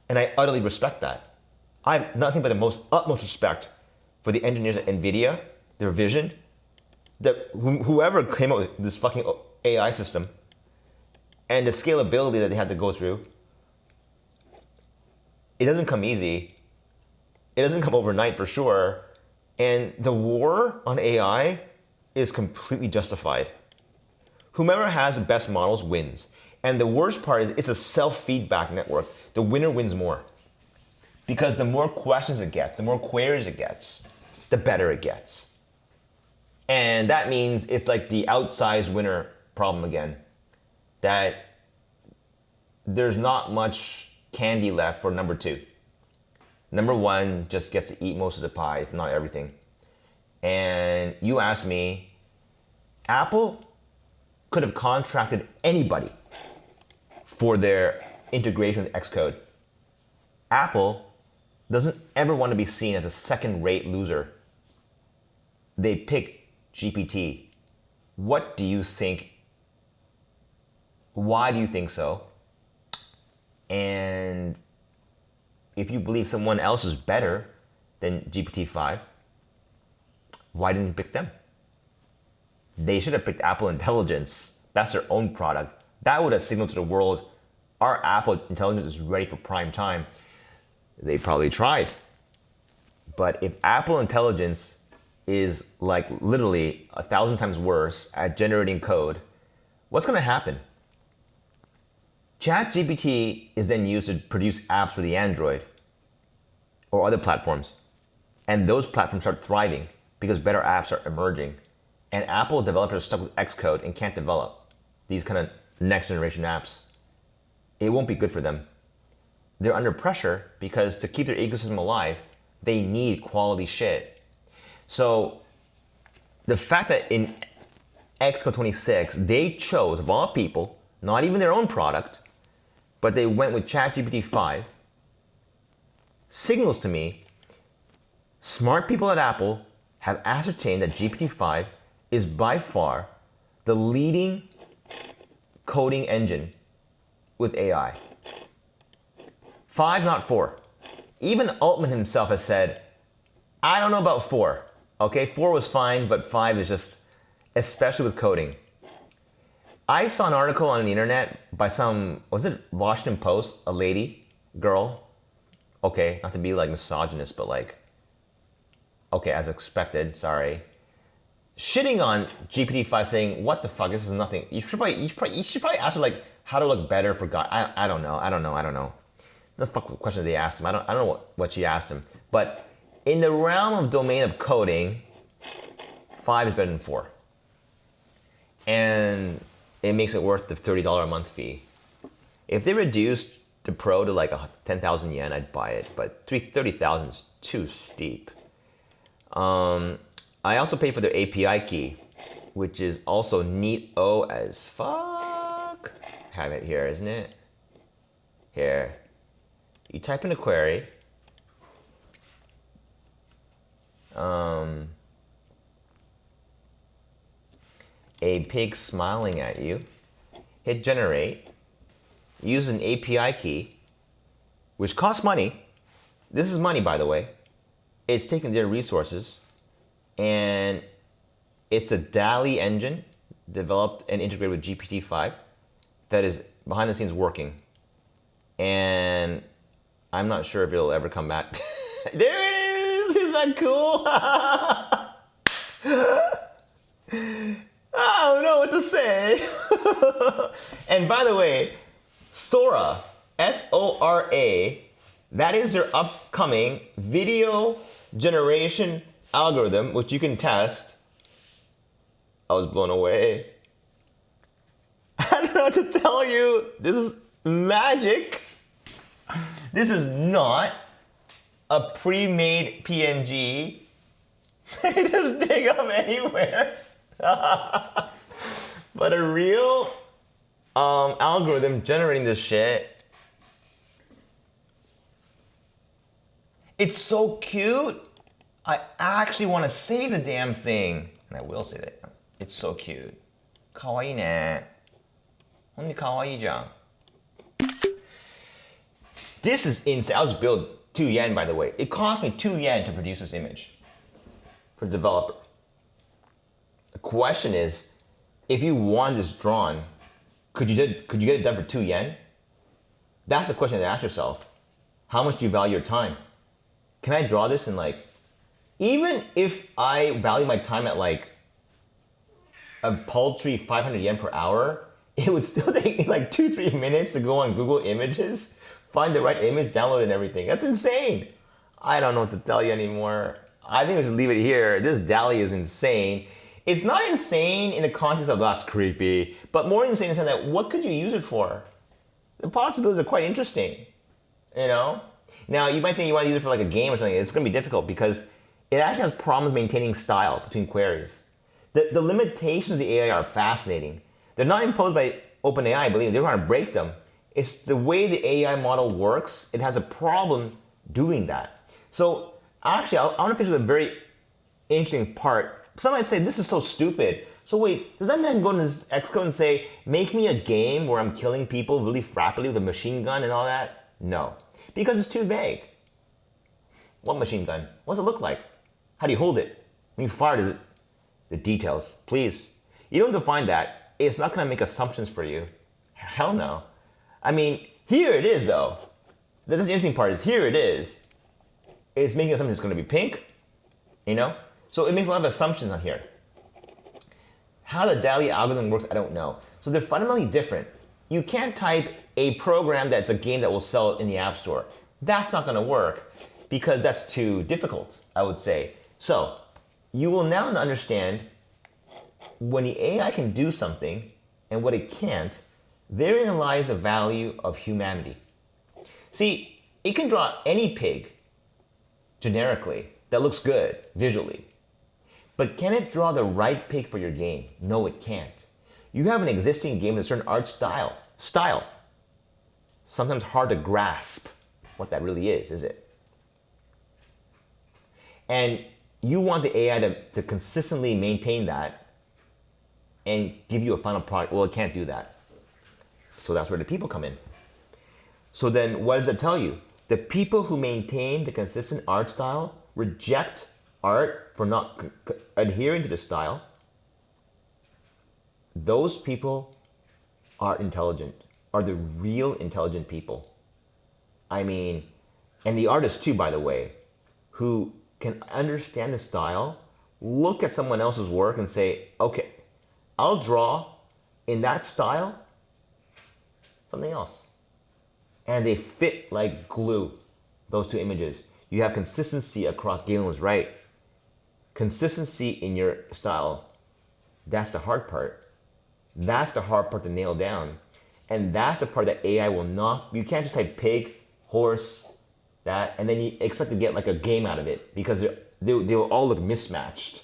And I utterly respect that. I have nothing but the utmost respect for the engineers at NVIDIA, their vision, that whoever came up with this fucking AI system, and the scalability that they had to go through. It doesn't come easy. It doesn't come overnight for sure. And the war on AI is completely justified. Whomever has the best models wins. And the worst part is it's a self-feedback network. The winner wins more. Because the more questions it gets, the more queries it gets, the better it gets. And that means it's like the outsized winner problem again. That there's not much candy left for number two. Number one just gets to eat most of the pie, if not everything. And you ask me, Apple could have contracted anybody for their integration with Xcode. Apple doesn't ever want to be seen as a second-rate loser. They pick GPT. What do you think Why do you think so? And if you believe someone else is better than GPT-5, why didn't you pick them? They should have picked Apple Intelligence. That's their own product. That would have signaled to the world, our Apple Intelligence is ready for prime time. They probably tried. But if Apple Intelligence is like literally 1,000 times worse at generating code, what's going to happen? ChatGPT is then used to produce apps for the Android or other platforms. And those platforms start thriving because better apps are emerging. And Apple developers are stuck with Xcode and can't develop these kind of next generation apps. It won't be good for them. They're under pressure because to keep their ecosystem alive, they need quality shit. So the fact that in Xcode 26, they chose, of all people, not even their own product, but they went with ChatGPT 5, signals to me smart people at Apple have ascertained that GPT-5 is by far the leading coding engine with AI. 5, not 4. Even Altman himself has said, I don't know about 4. Okay, 4 was fine, but 5 is just, especially with coding. I saw an article on the internet by some, was it Washington Post, a lady, girl, okay, not to be like misogynist, but like, okay, as expected, sorry, shitting on GPT-5 saying, what the fuck, this is nothing. You should probably ask her like, how to look better for God. I don't know. The fuck question they asked him. I don't know what she asked him. But in the realm of domain of coding, 5 is better than 4. And it makes it worth the $30 a month fee. If they reduced the Pro to like 10,000 yen, I'd buy it. But 30,000 is too steep. I also pay for their API key, which is also neat-o as fuck. Have it here, isn't it? Here. You type in a query. A pig smiling at you. Hit generate. Use an API key, which costs money. This is money, by the way. It's taking their resources. And it's a DALL-E engine developed and integrated with GPT-5 that is behind the scenes working. And I'm not sure if it'll ever come back. There it is! Is that cool? I don't know what to say. And by the way, Sora, S-O-R-A, that is their upcoming video generation algorithm, which you can test. I was blown away. I don't know what to tell you. This is magic. This is not a pre-made PNG. It just dig up anywhere. But a real algorithm generating this shit. It's so cute. I actually want to save the damn thing. And I will save it. It's so cute. かわいいね。ほんでかわいいじゃん。This is insane. I was billed 2 yen, by the way. It cost me 2 yen to produce this image for the developer. The question is, if you want this drawn, could you get it done for 2 yen? That's the question to ask yourself. How much do you value your time? Can I draw this in like, even if I value my time at like a paltry 500 yen per hour, it would still take me like 2-3 minutes to go on Google Images, find the right image, download it and everything. That's insane. I don't know what to tell you anymore. I think we should leave it here. This DALL-E is insane. It's not insane in the context of that's creepy, but more insane in the sense that what could you use it for? The possibilities are quite interesting, you know? Now, you might think you want to use it for like a game or something. It's going to be difficult because it actually has problems maintaining style between queries. The limitations of the AI are fascinating. They're not imposed by OpenAI, believe me. They're trying to break them. It's the way the AI model works. It has a problem doing that. So actually, I want to finish with a very interesting part. Some might say, this is so stupid. So wait, does that man go into his Xcode and say, make me a game where I'm killing people really rapidly with a machine gun and all that? No, because it's too vague. What machine gun? What does it look like? How do you hold it? When you fire, does it? The details, please. You don't define that. It's not gonna make assumptions for you. Hell no. I mean, here it is though. That's the interesting part is here it is. It's making assumptions it's gonna be pink, you know? So it makes a lot of assumptions on here. How the DALL-E algorithm works, I don't know. So they're fundamentally different. You can't type a program that's a game that will sell in the App Store. That's not gonna work because that's too difficult, I would say. So you will now understand when the AI can do something and what it can't, therein lies the value of humanity. See, it can draw any pig generically that looks good visually. But can it draw the right pig for your game? No, it can't. You have an existing game with a certain art style. Sometimes hard to grasp what that really is it? And you want the AI to consistently maintain that and give you a final product. Well, it can't do that. So that's where the people come in. So then what does it tell you? The people who maintain the consistent art style reject art for not adhering to the style. Those people are intelligent, are the real intelligent people. I mean, and the artists too, by the way, who can understand the style, look at someone else's work and say, okay, I'll draw in that style something else. And they fit like glue, those two images. You have consistency across. Galen was right. Consistency in your style, that's the hard part. That's the hard part to nail down. And that's the part that AI will not, you can't just type pig, horse, that, and then you expect to get like a game out of it because they will all look mismatched.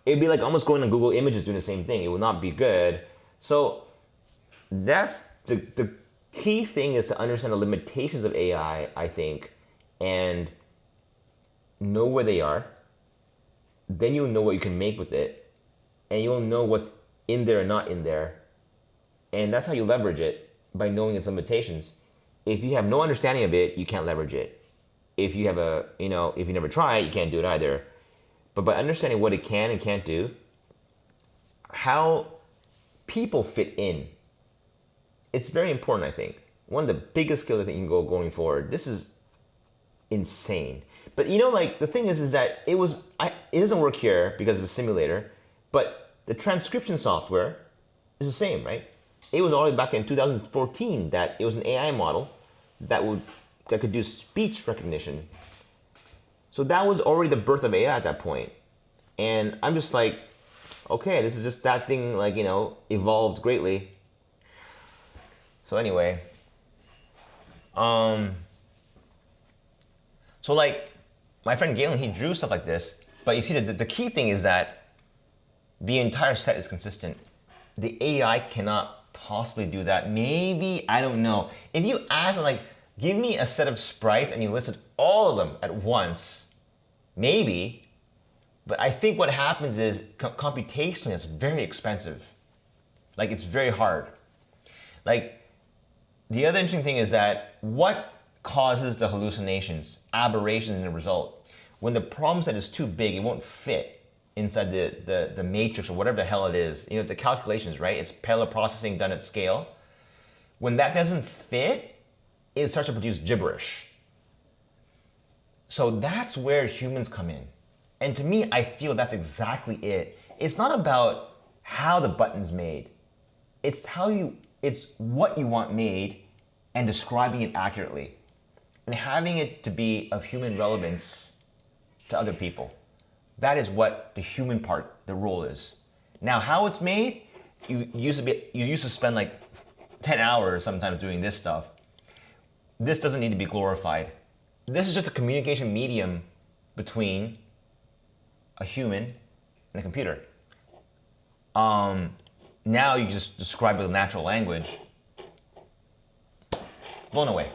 It'd be like almost going to Google Images doing the same thing. It will not be good. So that's the key thing is to understand the limitations of AI, I think, and know where they are. Then you'll know what you can make with it, and you'll know what's in there and not in there. And that's how you leverage it, by knowing its limitations. If you have no understanding of it, you can't leverage it. If you have if you never try it, you can't do it either. But by understanding what it can and can't do, how people fit in, it's very important, I think. One of the biggest skills I think you can go going forward. This is insane. But the thing is that it doesn't work here because it's a simulator, but the transcription software is the same, right? It was already back in 2014 that it was an AI model that could do speech recognition. So that was already the birth of AI at that point. And I'm just like, okay, this is just that thing evolved greatly. So anyway, my friend Galen, he drew stuff like this, but you see the key thing is that the entire set is consistent. The AI cannot possibly do that. Maybe, I don't know. If you ask give me a set of sprites and you listed all of them at once, maybe, but I think what happens is computationally it's very expensive. It's very hard. The other interesting thing is that what causes the hallucinations, aberrations in the result? When the problem set is too big, it won't fit inside the matrix or whatever the hell it is. It's the calculations, right? It's parallel processing done at scale. When that doesn't fit, it starts to produce gibberish. So that's where humans come in. And to me, I feel that's exactly it. It's not about how the button's made. It's what you want made and describing it accurately and having it to be of human relevance to other people. That is what the human part, the role is. Now, how it's made, you used to spend 10 hours sometimes doing this stuff. This doesn't need to be glorified. This is just a communication medium between a human and a computer. Now you just describe it with natural language. Blown away.